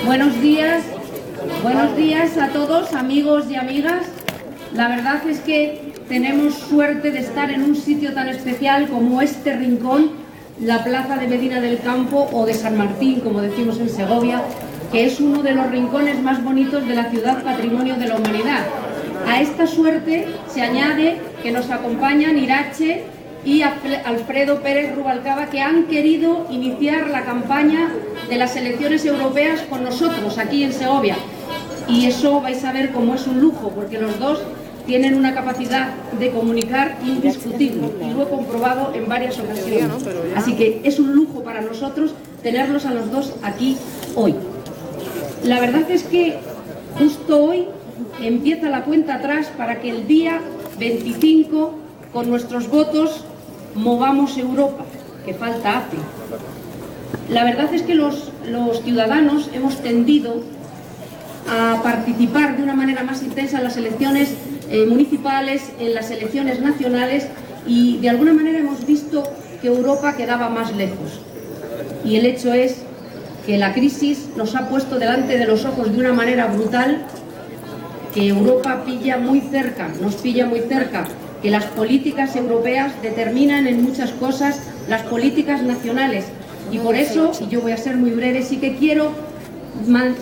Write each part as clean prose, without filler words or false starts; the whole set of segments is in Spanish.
Buenos días a todos, amigos y amigas. La verdad es que tenemos suerte de estar en un sitio tan especial como este rincón, la plaza de Medina del Campo o de San Martín, como decimos en Segovia, que es uno de los rincones más bonitos de la ciudad patrimonio de la humanidad. A esta suerte se añade que nos acompañan Irache y Alfredo Pérez Rubalcaba, que han querido iniciar la campaña de las elecciones europeas con nosotros aquí en Segovia. Y eso vais a ver cómo es un lujo, porque los dos tienen una capacidad de comunicar indiscutible y lo he comprobado en varias ocasiones. Así que es un lujo para nosotros tenerlos a los dos aquí hoy. La verdad es que justo hoy empieza la cuenta atrás para que el día 25, con nuestros votos, movamos Europa, que falta hace. La verdad es que los ciudadanos hemos tendido a participar de una manera más intensa en las elecciones municipales, en las elecciones nacionales, y de alguna manera hemos visto que Europa quedaba más lejos. Y el hecho es que la crisis nos ha puesto delante de los ojos de una manera brutal, que Europa pilla muy cerca, nos pilla muy cerca, que las políticas europeas determinan en muchas cosas las políticas nacionales. Y por eso, y yo voy a ser muy breve, sí que quiero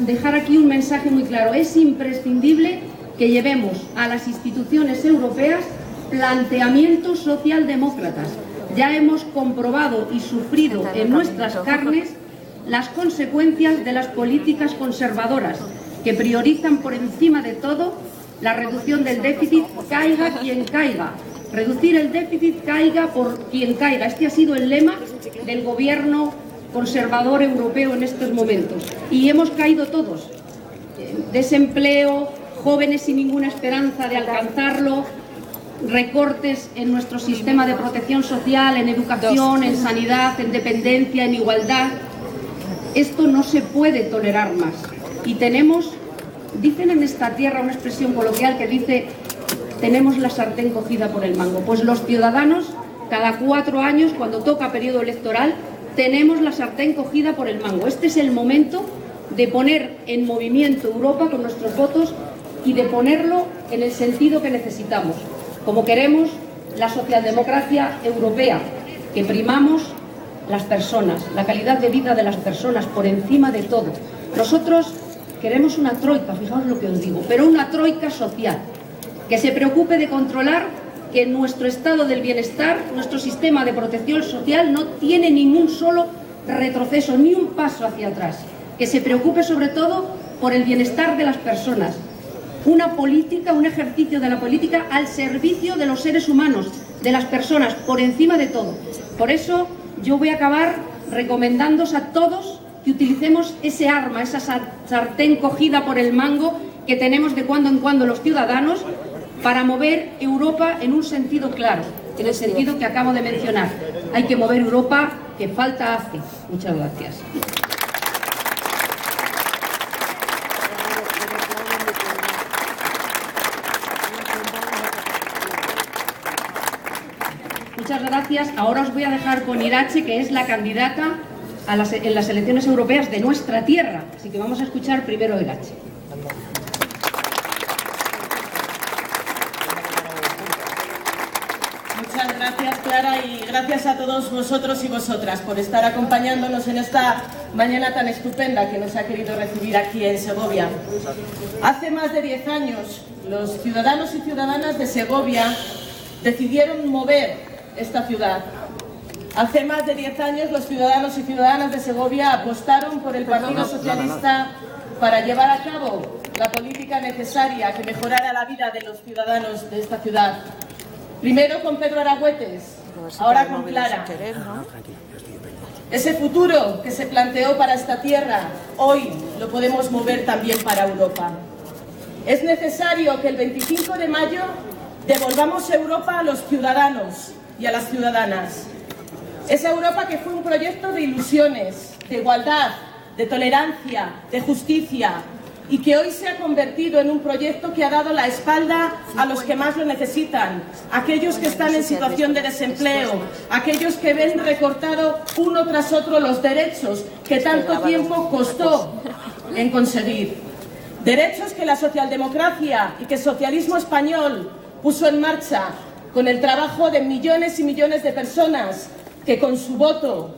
dejar aquí un mensaje muy claro. Es imprescindible que llevemos a las instituciones europeas planteamientos socialdemócratas. Ya hemos comprobado y sufrido en nuestras carnes las consecuencias de las políticas conservadoras, que priorizan por encima de todo la reducción del déficit, caiga quien caiga. Reducir el déficit, caiga por quien caiga. Este ha sido el lema del gobierno conservador europeo en estos momentos. Y hemos caído todos. Desempleo, jóvenes sin ninguna esperanza de alcanzarlo, recortes en nuestro sistema de protección social, en educación, en sanidad, en dependencia, en igualdad. Esto no se puede tolerar más. Y tenemos, dicen en esta tierra una expresión coloquial que dice: tenemos la sartén cogida por el mango. Pues los ciudadanos, cada 4 años, cuando toca periodo electoral, tenemos la sartén cogida por el mango. Este es el momento de poner en movimiento Europa con nuestros votos y de ponerlo en el sentido que necesitamos. Como queremos la socialdemocracia europea, que primamos las personas, la calidad de vida de las personas por encima de todo. Nosotros queremos una troika, fijaos lo que os digo, pero una troika social, que se preocupe de controlar que nuestro estado del bienestar, nuestro sistema de protección social no tiene ningún solo retroceso, ni un paso hacia atrás, que se preocupe sobre todo por el bienestar de las personas. Una política, un ejercicio de la política al servicio de los seres humanos, de las personas, por encima de todo. Por eso yo voy a acabar recomendándoos a todos que utilicemos ese arma, esa sartén cogida por el mango que tenemos de cuando en cuando los ciudadanos para mover Europa en un sentido claro, en el sentido que acabo de mencionar. Hay que mover Europa, que falta hace. Muchas gracias. Muchas gracias. Ahora os voy a dejar con Irache, que es la candidata en las elecciones europeas de nuestra tierra. Así que vamos a escuchar primero a Irache. Muchas gracias, Clara, y gracias a todos vosotros y vosotras por estar acompañándonos en esta mañana tan estupenda que nos ha querido recibir aquí en Segovia. Hace más de 10 años, los ciudadanos y ciudadanas de Segovia decidieron mover esta ciudad. Hace más de 10 años, los ciudadanos y ciudadanas de Segovia apostaron por el Partido Socialista para llevar a cabo la política necesaria que mejorara la vida de los ciudadanos de esta ciudad. Primero con Pedro Aragüetes, ahora con Clara. Ese futuro que se planteó para esta tierra, hoy lo podemos mover también para Europa. Es necesario que el 25 de mayo devolvamos Europa a los ciudadanos y a las ciudadanas. Esa Europa que fue un proyecto de ilusiones, de igualdad, de tolerancia, de justicia, y que hoy se ha convertido en un proyecto que ha dado la espalda a los que más lo necesitan, aquellos que están en situación de desempleo, aquellos que ven recortado uno tras otro los derechos que tanto tiempo costó en conseguir. Derechos que la socialdemocracia y que el socialismo español puso en marcha con el trabajo de millones y millones de personas que con su voto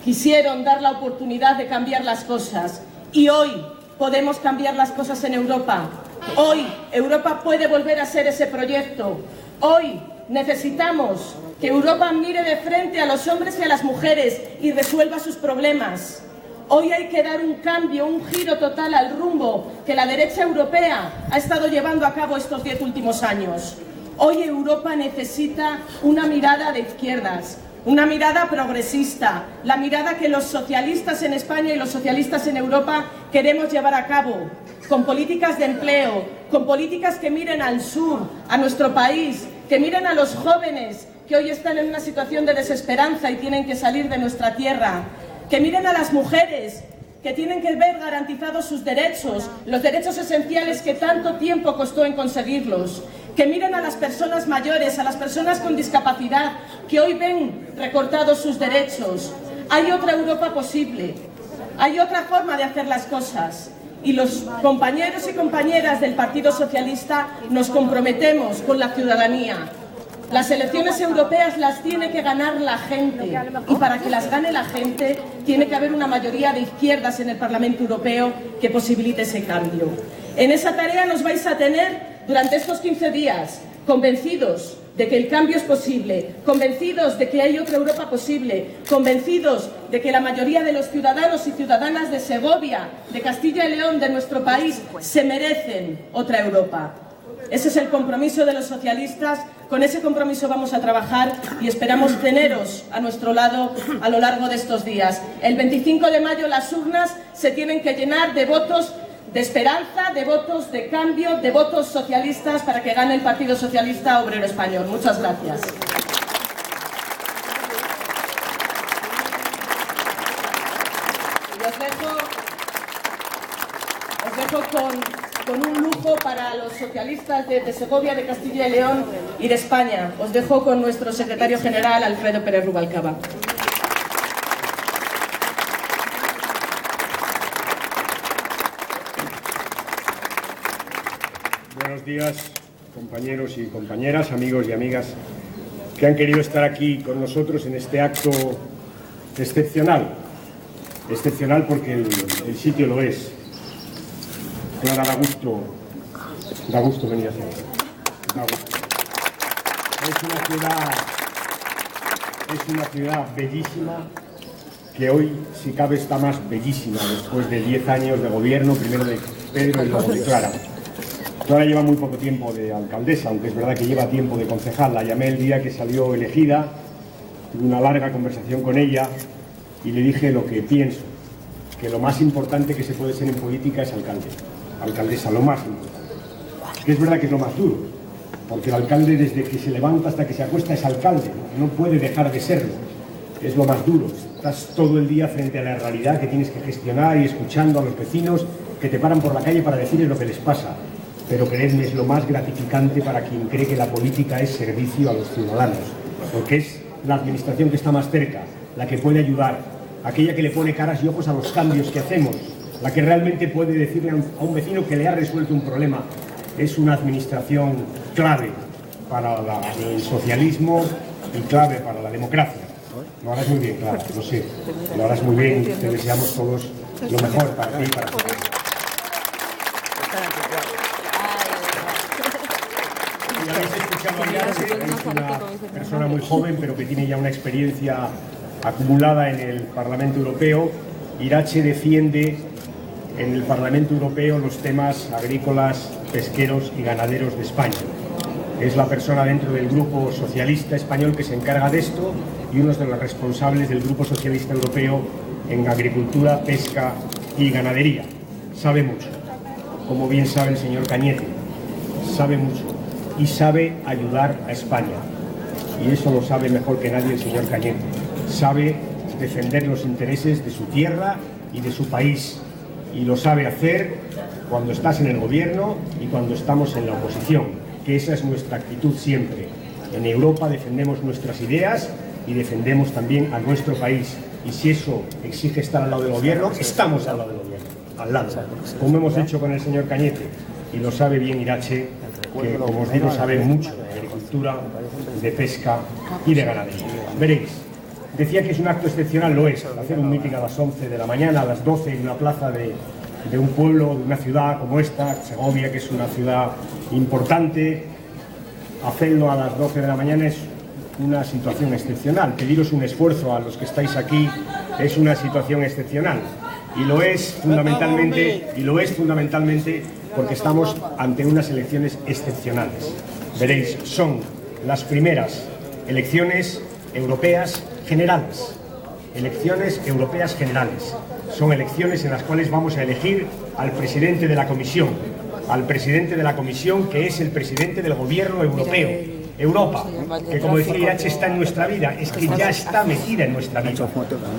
quisieron dar la oportunidad de cambiar las cosas. Y hoy podemos cambiar las cosas en Europa. Hoy Europa puede volver a ser ese proyecto. Hoy necesitamos que Europa mire de frente a los hombres y a las mujeres y resuelva sus problemas. Hoy hay que dar un cambio, un giro total al rumbo que la derecha europea ha estado llevando a cabo estos 10 últimos años. Hoy Europa necesita una mirada de izquierdas, una mirada progresista, la mirada que los socialistas en España y los socialistas en Europa queremos llevar a cabo, con políticas de empleo, con políticas que miren al sur, a nuestro país, que miren a los jóvenes que hoy están en una situación de desesperanza y tienen que salir de nuestra tierra, que miren a las mujeres que tienen que ver garantizados sus derechos, los derechos esenciales que tanto tiempo costó en conseguirlos, que miren a las personas mayores, a las personas con discapacidad, que hoy ven recortados sus derechos. Hay otra Europa posible, hay otra forma de hacer las cosas. Y los compañeros y compañeras del Partido Socialista nos comprometemos con la ciudadanía. Las elecciones europeas las tiene que ganar la gente, y para que las gane la gente tiene que haber una mayoría de izquierdas en el Parlamento Europeo que posibilite ese cambio. En esa tarea nos vais a tener durante estos 15 días, convencidos de que el cambio es posible, convencidos de que hay otra Europa posible, convencidos de que la mayoría de los ciudadanos y ciudadanas de Segovia, de Castilla y León, de nuestro país, se merecen otra Europa. Ese es el compromiso de los socialistas, con ese compromiso vamos a trabajar y esperamos teneros a nuestro lado a lo largo de estos días. El 25 de mayo las urnas se tienen que llenar de votos de esperanza, de votos de cambio, de votos socialistas para que gane el Partido Socialista Obrero Español. Muchas gracias. Os dejo con un lujo para los socialistas de Segovia, de Castilla y León y de España. Os dejo con nuestro secretario general, Alfredo Pérez Rubalcaba. Buenos días, compañeros y compañeras, amigos y amigas que han querido estar aquí con nosotros en este acto excepcional. Excepcional porque el sitio lo es. Clara, da gusto venir a hacer. Da gusto. Es una ciudad bellísima que hoy, si cabe, está más bellísima después de 10 años de gobierno, primero de Pedro y luego de Clara. Clara lleva muy poco tiempo de alcaldesa, aunque es verdad que lleva tiempo de concejal. La llamé el día que salió elegida, tuve una larga conversación con ella y le dije lo que pienso, que lo más importante que se puede ser en política es alcaldesa, lo más importante. Que es verdad que es lo más duro, porque el alcalde desde que se levanta hasta que se acuesta es alcalde, no puede dejar de serlo, es lo más duro. Estás todo el día frente a la realidad que tienes que gestionar y escuchando a los vecinos que te paran por la calle para decirles lo que les pasa. Pero creedme, es lo más gratificante para quien cree que la política es servicio a los ciudadanos, porque es la administración que está más cerca, la que puede ayudar, aquella que le pone caras y ojos a los cambios que hacemos, la que realmente puede decirle a un vecino que le ha resuelto un problema. Es una administración clave para el socialismo y clave para la democracia. Lo harás muy bien, Clara, lo sé, lo harás muy bien, te deseamos todos lo mejor para ti y para ti. Y habéis escuchado ya, es una persona muy joven, pero que tiene ya una experiencia acumulada en el Parlamento Europeo. Irache defiende en el Parlamento Europeo los temas agrícolas, pesqueros y ganaderos de España. Es la persona dentro del Grupo Socialista Español que se encarga de esto y uno de los responsables del Grupo Socialista Europeo en agricultura, pesca y ganadería. Sabe mucho, como bien sabe el señor Cañete, sabe mucho y sabe ayudar a España. Y eso lo sabe mejor que nadie el señor Cañete. Sabe defender los intereses de su tierra y de su país. Y lo sabe hacer cuando estás en el gobierno y cuando estamos en la oposición, que esa es nuestra actitud siempre. En Europa defendemos nuestras ideas y defendemos también a nuestro país. Y si eso exige estar al lado del gobierno, estamos al lado del gobierno. al lado, como hemos hecho con el señor Cañete, y lo sabe bien Irache, que como os digo sabe mucho de agricultura, de pesca y de ganadería. Veréis, decía que es un acto excepcional, lo es, hacer un meeting a las 11 de la mañana, a las 12 en una plaza de un pueblo, de una ciudad como esta, Segovia, que es una ciudad importante. Hacerlo a las 12 de la mañana es una situación excepcional. Pediros un esfuerzo a los que estáis aquí es una situación excepcional. Y lo es fundamentalmente porque estamos ante unas elecciones excepcionales. Veréis, son las primeras elecciones europeas generales. Elecciones europeas generales. Son elecciones en las cuales vamos a elegir al presidente de la Comisión. Al presidente de la Comisión, que es el presidente del gobierno europeo. Europa, que como decía Irache, está en nuestra vida, es que ya está metida en nuestra vida.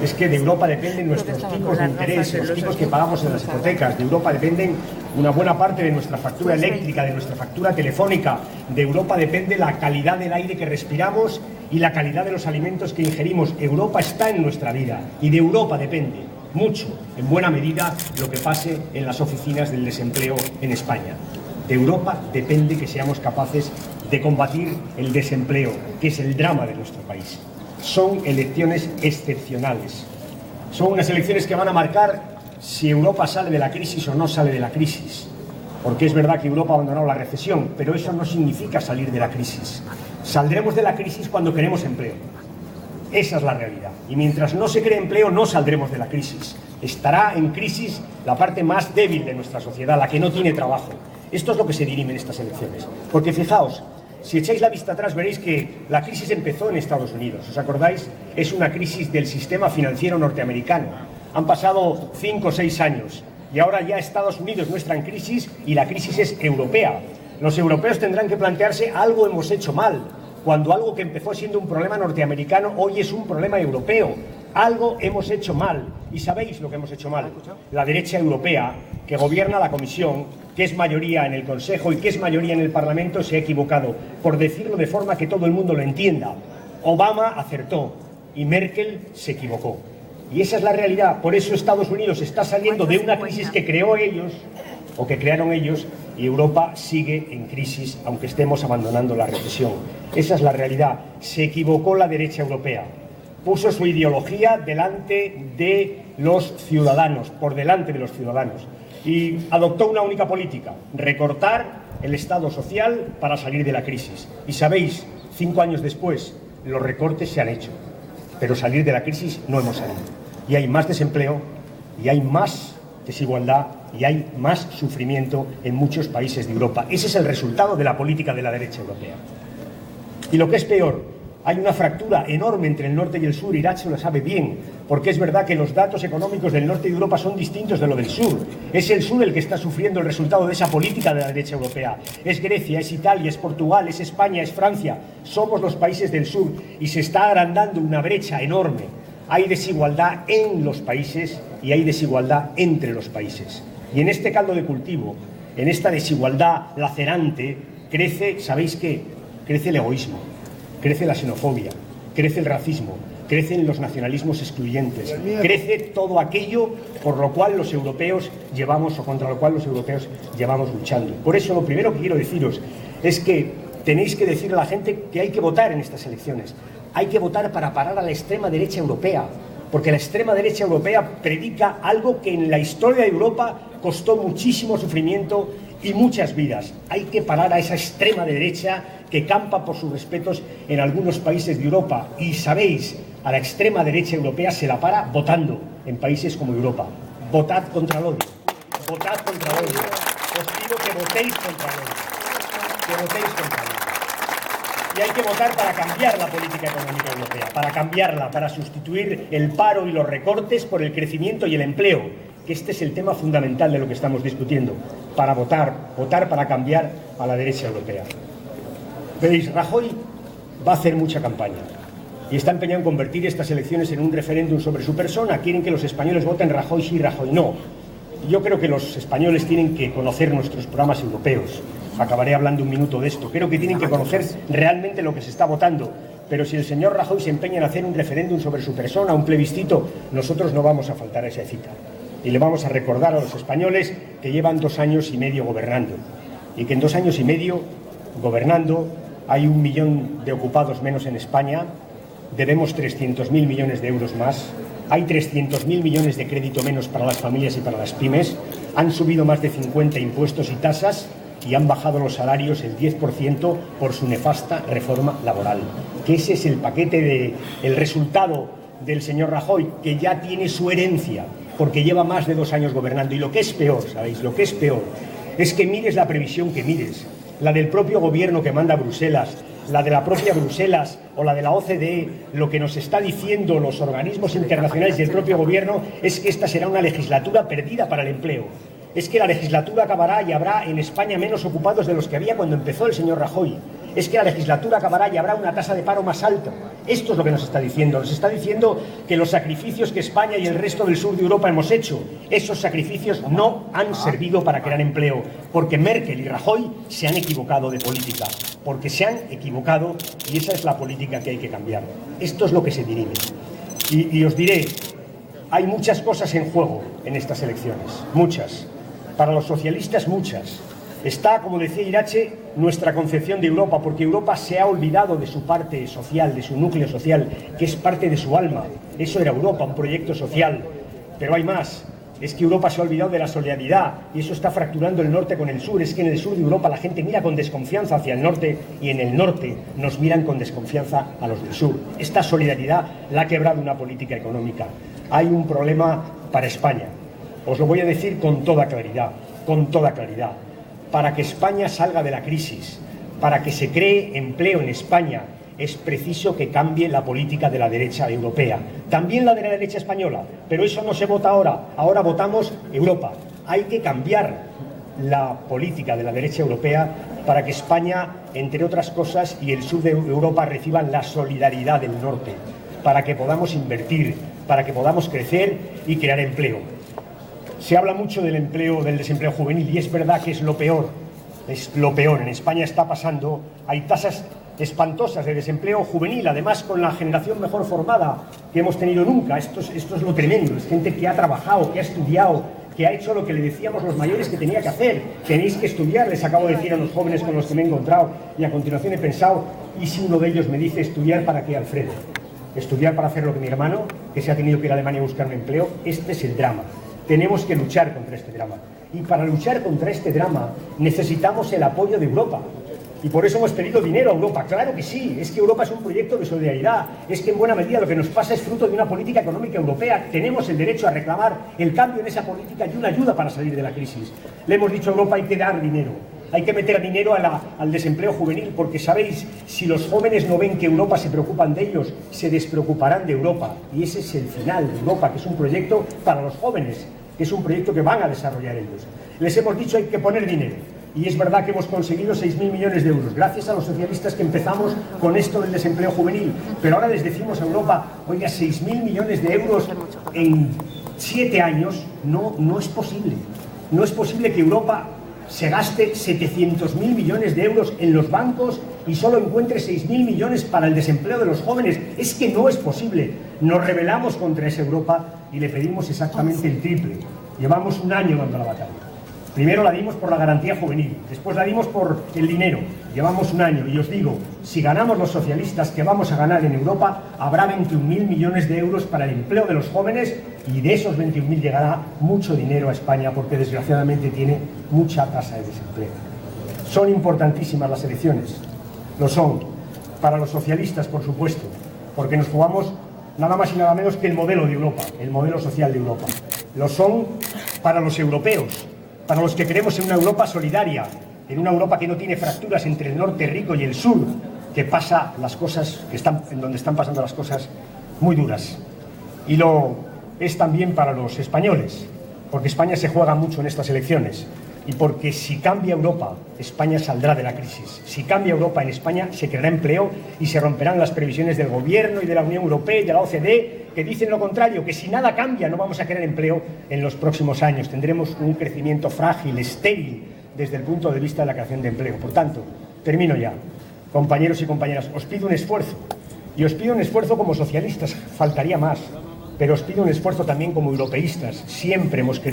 Es que de Europa dependen nuestros tipos de interés, los tipos que pagamos en las hipotecas. De Europa dependen una buena parte de nuestra factura eléctrica, de nuestra factura telefónica. De Europa depende la calidad del aire que respiramos y la calidad de los alimentos que ingerimos. Europa está en nuestra vida y de Europa depende mucho, en buena medida, lo que pase en las oficinas del desempleo en España. De Europa depende que seamos capaces de combatir el desempleo, que es el drama de nuestro país. Son elecciones excepcionales. Son unas elecciones que van a marcar si Europa sale de la crisis o no sale de la crisis. Porque es verdad que Europa ha abandonado la recesión, pero eso no significa salir de la crisis. Saldremos de la crisis cuando queremos empleo. Esa es la realidad. Y mientras no se cree empleo, no saldremos de la crisis. Estará en crisis la parte más débil de nuestra sociedad, la que no tiene trabajo. Esto es lo que se dirime en estas elecciones. Porque fijaos, si echáis la vista atrás veréis que la crisis empezó en Estados Unidos. ¿Os acordáis? Es una crisis del sistema financiero norteamericano. Han pasado 5 o 6 años y ahora ya Estados Unidos no está en crisis y la crisis es europea. Los europeos tendrán que plantearse algo hemos hecho mal, cuando algo que empezó siendo un problema norteamericano hoy es un problema europeo. Algo hemos hecho mal. ¿Y sabéis lo que hemos hecho mal? La derecha europea, que gobierna la Comisión, que es mayoría en el Consejo y que es mayoría en el Parlamento, se ha equivocado. Por decirlo de forma que todo el mundo lo entienda. Obama acertó y Merkel se equivocó. Y esa es la realidad. Por eso Estados Unidos está saliendo de una crisis que creó ellos, o que crearon ellos, y Europa sigue en crisis, aunque estemos abandonando la recesión. Esa es la realidad. Se equivocó la derecha europea. Puso su ideología delante de los ciudadanos, por delante de los ciudadanos. Y adoptó una única política, recortar el Estado social para salir de la crisis. Y sabéis, 5 años después, los recortes se han hecho, pero salir de la crisis no hemos salido. Y hay más desempleo, y hay más desigualdad, y hay más sufrimiento en muchos países de Europa. Ese es el resultado de la política de la derecha europea. Y lo que es peor, hay una fractura enorme entre el norte y el sur. Irache lo sabe bien, porque es verdad que los datos económicos del norte de Europa son distintos de lo del sur. Es el sur el que está sufriendo el resultado de esa política de la derecha europea. Es Grecia, es Italia, es Portugal, es España, es Francia. Somos los países del sur y se está agrandando una brecha enorme. Hay desigualdad en los países y hay desigualdad entre los países. Y en este caldo de cultivo, en esta desigualdad lacerante, crece, ¿sabéis qué? Crece el egoísmo. Crece la xenofobia, crece el racismo, crecen los nacionalismos excluyentes, crece todo aquello por lo cual los europeos llevamos, o contra lo cual los europeos llevamos luchando. Por eso lo primero que quiero deciros es que tenéis que decir a la gente que hay que votar en estas elecciones. Hay que votar para parar a la extrema derecha europea, porque la extrema derecha europea predica algo que en la historia de Europa costó muchísimo sufrimiento y muchas vidas. Hay que parar a esa extrema derecha que campa por sus respetos en algunos países de Europa. Y sabéis, a la extrema derecha europea se la para votando en países como Europa. Votad contra el odio. Votad contra el odio. Os pido que votéis contra el odio. Que votéis contra el odio. Y hay que votar para cambiar la política económica europea, para cambiarla, para sustituir el paro y los recortes por el crecimiento y el empleo, que este es el tema fundamental de lo que estamos discutiendo, para votar para cambiar a la derecha europea. Veréis, Rajoy va a hacer mucha campaña y está empeñado en convertir estas elecciones en un referéndum sobre su persona. Quieren que los españoles voten Rajoy sí, Rajoy no. Yo creo que los españoles tienen que conocer nuestros programas europeos. Acabaré hablando un minuto de esto. Creo que tienen que conocer realmente lo que se está votando. Pero si el señor Rajoy se empeña en hacer un referéndum sobre su persona, un plebiscito, nosotros no vamos a faltar a esa cita. Y le vamos a recordar a los españoles que llevan 2 años y medio gobernando y que en 2 años y medio gobernando hay 1 millón de ocupados menos en España, debemos 300.000 millones de euros más, hay 300.000 millones de crédito menos para las familias y para las pymes, han subido más de 50 impuestos y tasas y han bajado los salarios el 10% por su nefasta reforma laboral. Que ese es el paquete el resultado del señor Rajoy, que ya tiene su herencia, porque lleva más de 2 años gobernando. Y lo que es peor, ¿sabéis? Lo que es peor es que mires la previsión que mires, la del propio gobierno que manda a Bruselas, la de la propia Bruselas o la de la OCDE, lo que nos está diciendo los organismos internacionales y el propio gobierno es que esta será una legislatura perdida para el empleo. Es que la legislatura acabará y habrá en España menos ocupados de los que había cuando empezó el señor Rajoy. Es que la legislatura acabará y habrá una tasa de paro más alta. Esto es lo que nos está diciendo. Nos está diciendo que los sacrificios que España y el resto del sur de Europa hemos hecho, esos sacrificios no han servido para crear empleo, porque Merkel y Rajoy se han equivocado de política, porque se han equivocado y esa es la política que hay que cambiar. Esto es lo que se dirime. Y os diré, hay muchas cosas en juego en estas elecciones, muchas. Para los socialistas, muchas. Está, como decía Irache, nuestra concepción de Europa, porque Europa se ha olvidado de su parte social, de su núcleo social, que es parte de su alma. Eso era Europa, un proyecto social. Pero hay más. Es que Europa se ha olvidado de la solidaridad y eso está fracturando el norte con el sur. Es que en el sur de Europa la gente mira con desconfianza hacia el norte y en el norte nos miran con desconfianza a los del sur. Esta solidaridad la ha quebrado una política económica. Hay un problema para España. Os lo voy a decir con toda claridad, con toda claridad. Para que España salga de la crisis, para que se cree empleo en España, es preciso que cambie la política de la derecha europea. También la de la derecha española, pero eso no se vota ahora. Ahora votamos Europa. Hay que cambiar la política de la derecha europea para que España, entre otras cosas, y el sur de Europa reciban la solidaridad del norte, para que podamos invertir, para que podamos crecer y crear empleo. Se habla mucho del empleo, del desempleo juvenil, y es verdad que es lo peor. Es lo peor. En España está pasando, hay tasas espantosas de desempleo juvenil, además con la generación mejor formada que hemos tenido nunca. Esto es lo tremendo. Es gente que ha trabajado, que ha estudiado, que ha hecho lo que le decíamos los mayores que tenía que hacer. Tenéis que estudiar, les acabo de decir a los jóvenes con los que me he encontrado, y a continuación he pensado, ¿y si uno de ellos me dice estudiar para qué, Alfredo? ¿Estudiar para hacer lo que mi hermano, que se ha tenido que ir a Alemania a buscar un empleo? Este es el drama. Tenemos que luchar contra este drama. Y para luchar contra este drama necesitamos el apoyo de Europa. Y por eso hemos pedido dinero a Europa. Claro que sí, es que Europa es un proyecto de solidaridad. Es que en buena medida lo que nos pasa es fruto de una política económica europea. Tenemos el derecho a reclamar el cambio en esa política y una ayuda para salir de la crisis. Le hemos dicho a Europa, hay que dar dinero. Hay que meter dinero al desempleo juvenil, porque sabéis, si los jóvenes no ven que Europa se preocupan de ellos, se despreocuparán de Europa. Y ese es el final de Europa, que es un proyecto para los jóvenes, que es un proyecto que van a desarrollar ellos. Les hemos dicho hay que poner dinero. Y es verdad que hemos conseguido 6.000 millones de euros, gracias a los socialistas que empezamos con esto del desempleo juvenil. Pero ahora les decimos a Europa, oiga, 6.000 millones de euros en 7 años, no es posible. No es posible que Europa se gaste 700.000 millones de euros en los bancos y solo encuentre 6.000 millones para el desempleo de los jóvenes. Es que no es posible. Nos rebelamos contra esa Europa y le pedimos exactamente el triple. Llevamos 1 año dando la batalla. Primero la dimos por la garantía juvenil, después la dimos por el dinero. Llevamos 1 año y os digo, si ganamos los socialistas, que vamos a ganar en Europa, habrá 21.000 millones de euros para el empleo de los jóvenes y de esos 21.000 llegará mucho dinero a España porque desgraciadamente tiene mucha tasa de desempleo. Son importantísimas las elecciones, lo son, para los socialistas por supuesto, porque nos jugamos nada más y nada menos que el modelo de Europa, el modelo social de Europa. Lo son para los europeos, para los que creemos en una Europa solidaria, en una Europa que no tiene fracturas entre el norte rico y el sur, que pasa las cosas, en donde están pasando las cosas muy duras. Y lo es también para los españoles, porque España se juega mucho en estas elecciones, y porque si cambia Europa, España saldrá de la crisis. Si cambia Europa, en España se creará empleo y se romperán las previsiones del Gobierno y de la Unión Europea y de la OCDE, que dicen lo contrario, que si nada cambia no vamos a crear empleo en los próximos años. Tendremos un crecimiento frágil, estéril, desde el punto de vista de la creación de empleo. Por tanto, termino ya. Compañeros y compañeras, os pido un esfuerzo. Y os pido un esfuerzo como socialistas, faltaría más. pero os pido un esfuerzo también como europeístas. Siempre hemos querido